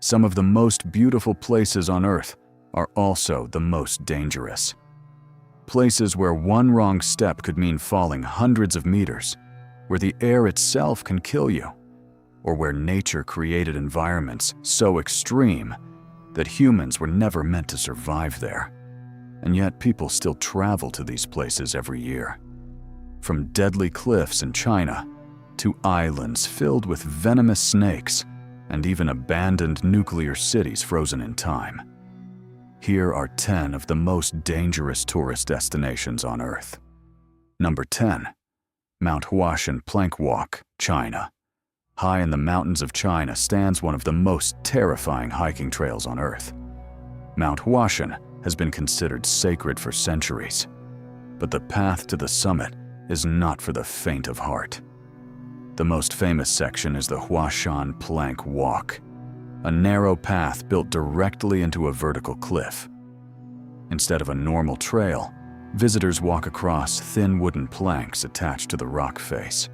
some of the most beautiful places on Earth are also the most dangerous. Places where one wrong step could mean falling hundreds of meters, where the air itself can kill you, or where nature created environments so extreme that humans were never meant to survive there. And yet people still travel to these places every year. From deadly cliffs in China to islands filled with venomous snakes and even abandoned nuclear cities frozen in time. Here are 10 of the most dangerous tourist destinations on Earth. Number 10. Mount Huashan Plank Walk, China. High in the mountains of China stands one of the most terrifying hiking trails on Earth. Mount Huashan has been considered sacred for centuries, but the path to the summit is not for the faint of heart. The most famous section is the Huashan Plank Walk, a narrow path built directly into a vertical cliff. Instead of a normal trail, visitors walk across thin wooden planks attached to the rock face.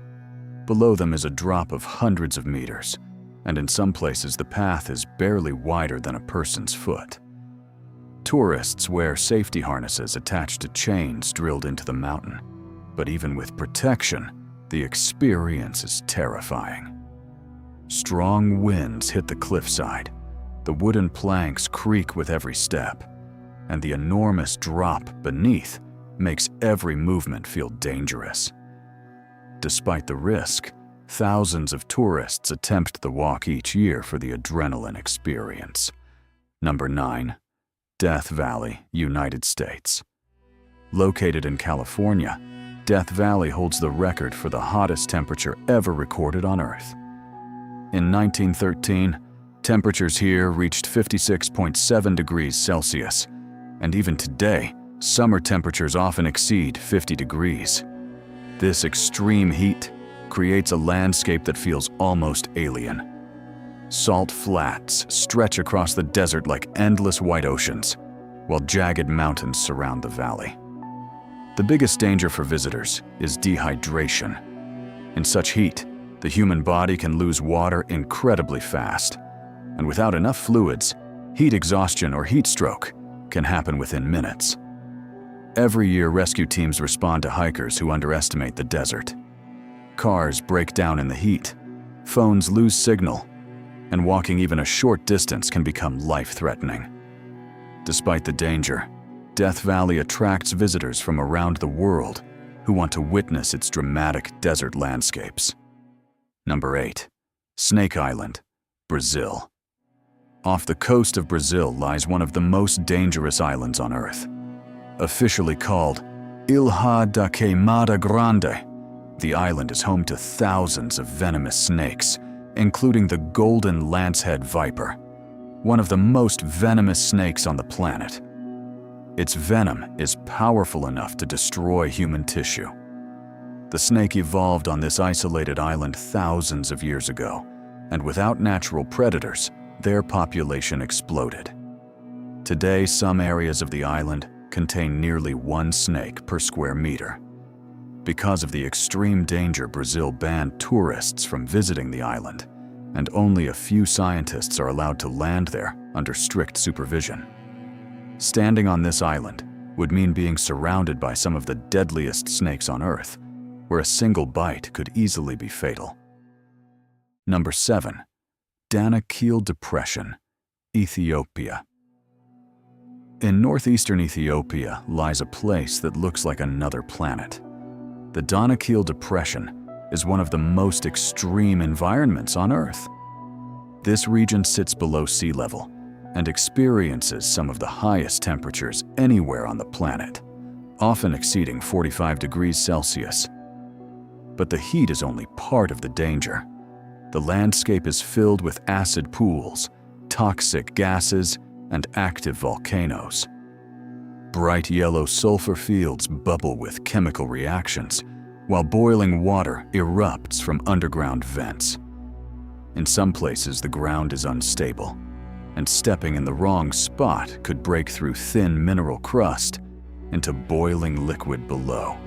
Below them is a drop of hundreds of meters, and in some places the path is barely wider than a person's foot. Tourists wear safety harnesses attached to chains drilled into the mountain, but even with protection, the experience is terrifying. Strong winds hit the cliffside, the wooden planks creak with every step, and the enormous drop beneath makes every movement feel dangerous. Despite the risk, thousands of tourists attempt the walk each year for the adrenaline experience. Number 9. Death Valley, United States. Located in California, Death Valley holds the record for the hottest temperature ever recorded on Earth. In 1913, temperatures here reached 56.7 degrees Celsius, and even today, summer temperatures often exceed 50 degrees. This extreme heat creates a landscape that feels almost alien. Salt flats stretch across the desert like endless white oceans, while jagged mountains surround the valley. The biggest danger for visitors is dehydration. In such heat, the human body can lose water incredibly fast, and without enough fluids, heat exhaustion or heat stroke can happen within minutes. Every year, rescue teams respond to hikers who underestimate the desert. Cars break down in the heat, phones lose signal, and walking even a short distance can become life-threatening. Despite the danger, Death Valley attracts visitors from around the world who want to witness its dramatic desert landscapes. Number 8. Snake Island, Brazil. Off the coast of Brazil lies one of the most dangerous islands on Earth. Officially called Ilha da Queimada Grande, the island is home to thousands of venomous snakes, including the golden lancehead viper, one of the most venomous snakes on the planet. Its venom is powerful enough to destroy human tissue. The snake evolved on this isolated island thousands of years ago, and without natural predators, their population exploded. Today, some areas of the island contain nearly 1 snake per square meter. Because of the extreme danger, Brazil banned tourists from visiting the island, and only a few scientists are allowed to land there under strict supervision. Standing on this island would mean being surrounded by some of the deadliest snakes on Earth, where a single bite could easily be fatal. Number 7. Danakil Depression, Ethiopia. In northeastern Ethiopia lies a place that looks like another planet. The Danakil Depression is one of the most extreme environments on Earth. This region sits below sea level and experiences some of the highest temperatures anywhere on the planet, often exceeding 45 degrees Celsius. But the heat is only part of the danger. The landscape is filled with acid pools, toxic gases, and active volcanoes. Bright yellow sulfur fields bubble with chemical reactions, while boiling water erupts from underground vents. In some places, the ground is unstable, and stepping in the wrong spot could break through thin mineral crust into boiling liquid below.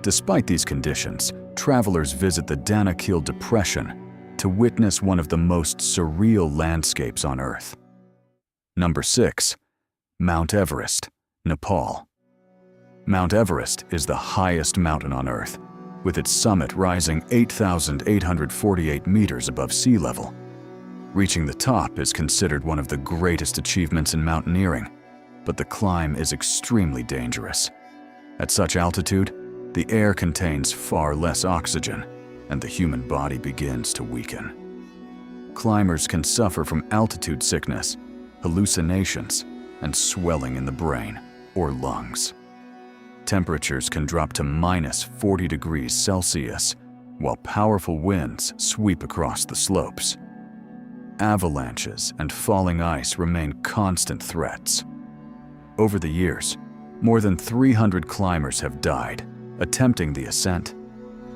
Despite these conditions, travelers visit the Danakil Depression to witness one of the most surreal landscapes on Earth. Number 6. Mount Everest, Nepal. Mount Everest is the highest mountain on Earth, with its summit rising 8,848 meters above sea level. Reaching the top is considered one of the greatest achievements in mountaineering, but the climb is extremely dangerous. At such altitude, the air contains far less oxygen, and the human body begins to weaken. Climbers can suffer from altitude sickness, hallucinations, and swelling in the brain or lungs. Temperatures can drop to -40 degrees Celsius, while powerful winds sweep across the slopes. Avalanches and falling ice remain constant threats. Over the years, more than 300 climbers have died attempting the ascent,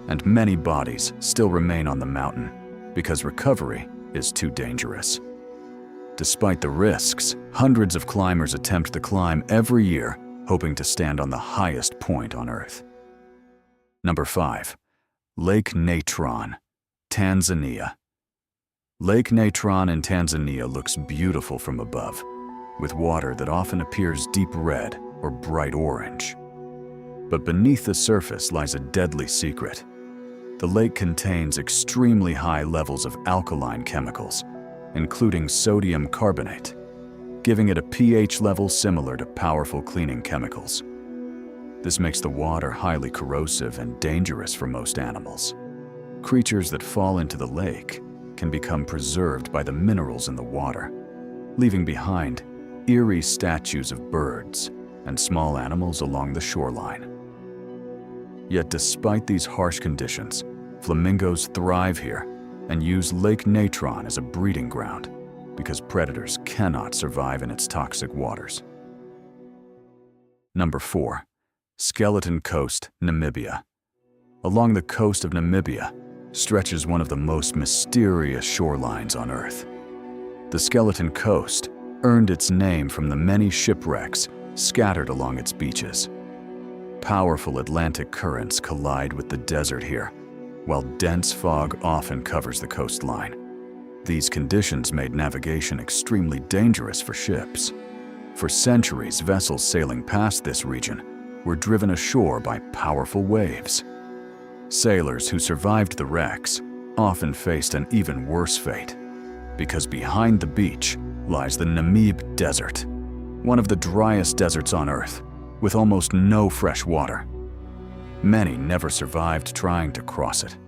and many bodies still remain on the mountain because recovery is too dangerous. Despite the risks, hundreds of climbers attempt the climb every year, hoping to stand on the highest point on Earth. Number 5. Lake Natron, Tanzania. Lake Natron in Tanzania looks beautiful from above, with water that often appears deep red or bright orange. But beneath the surface lies a deadly secret. The lake contains extremely high levels of alkaline chemicals, including sodium carbonate, giving it a pH level similar to powerful cleaning chemicals. This makes the water highly corrosive and dangerous for most animals. Creatures that fall into the lake can become preserved by the minerals in the water, leaving behind eerie statues of birds and small animals along the shoreline. Yet despite these harsh conditions, flamingos thrive here and use Lake Natron as a breeding ground because predators cannot survive in its toxic waters. Number 4. Skeleton Coast, Namibia. Along the coast of Namibia stretches one of the most mysterious shorelines on Earth. The Skeleton Coast earned its name from the many shipwrecks scattered along its beaches. Powerful Atlantic currents collide with the desert here, while dense fog often covers the coastline. These conditions made navigation extremely dangerous for ships. For centuries, vessels sailing past this region were driven ashore by powerful waves. Sailors who survived the wrecks often faced an even worse fate, because behind the beach lies the Namib Desert, one of the driest deserts on Earth, with almost no fresh water. Many never survived trying to cross it.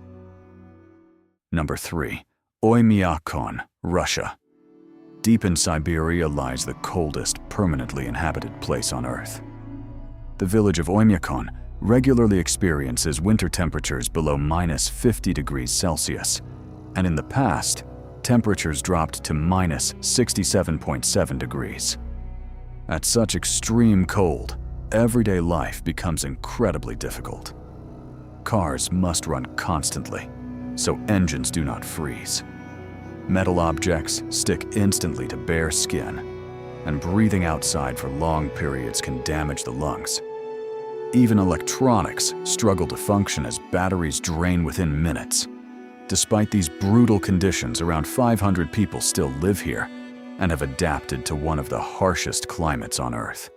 Number 3. Oymyakon, Russia. Deep in Siberia lies the coldest permanently inhabited place on Earth. The village of Oymyakon regularly experiences winter temperatures below -50 degrees Celsius, and in the past, temperatures dropped to -67.7 degrees. At such extreme cold, everyday life becomes incredibly difficult. Cars must run constantly, so engines do not freeze. Metal objects stick instantly to bare skin, and breathing outside for long periods can damage the lungs. Even electronics struggle to function as batteries drain within minutes. Despite these brutal conditions, around 500 people still live here and have adapted to one of the harshest climates on Earth.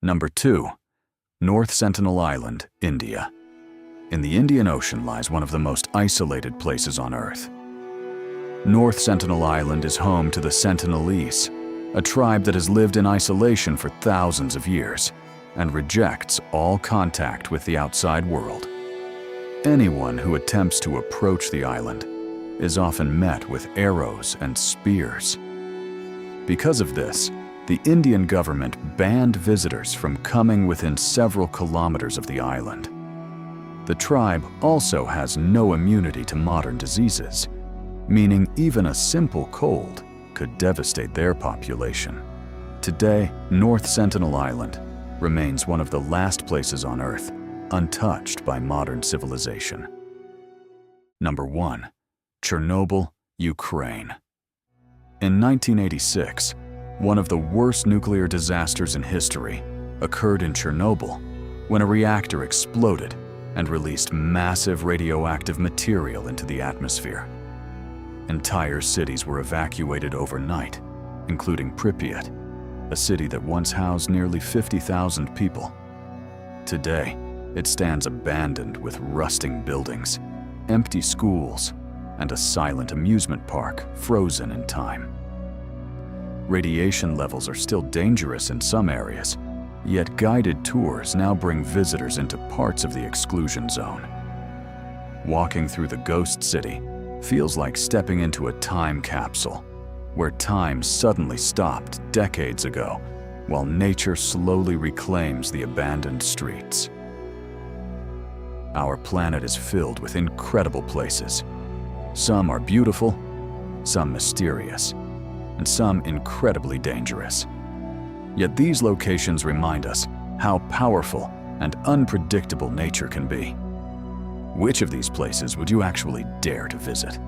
Number 2. North Sentinel Island, India. In the Indian Ocean lies one of the most isolated places on Earth. North Sentinel Island is home to the Sentinelese, a tribe that has lived in isolation for thousands of years and rejects all contact with the outside world. Anyone who attempts to approach the island is often met with arrows and spears. Because of this, the Indian government banned visitors from coming within several kilometers of the island. The tribe also has no immunity to modern diseases, meaning even a simple cold could devastate their population. Today, North Sentinel Island remains one of the last places on Earth untouched by modern civilization. Number 1. Chernobyl, Ukraine. In 1986, one of the worst nuclear disasters in history occurred in Chernobyl when a reactor exploded and released massive radioactive material into the atmosphere. Entire cities were evacuated overnight, including Pripyat, a city that once housed nearly 50,000 people. Today, it stands abandoned with rusting buildings, empty schools, and a silent amusement park frozen in time. Radiation levels are still dangerous in some areas, yet guided tours now bring visitors into parts of the exclusion zone. Walking through the ghost city feels like stepping into a time capsule, where time suddenly stopped decades ago, while nature slowly reclaims the abandoned streets. Our planet is filled with incredible places. Some are beautiful, some mysterious, and some incredibly dangerous. Yet these locations remind us how powerful and unpredictable nature can be. Which of these places would you actually dare to visit?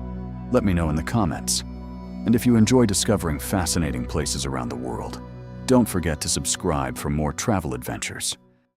Let me know in the comments. And if you enjoy discovering fascinating places around the world, don't forget to subscribe for more travel adventures.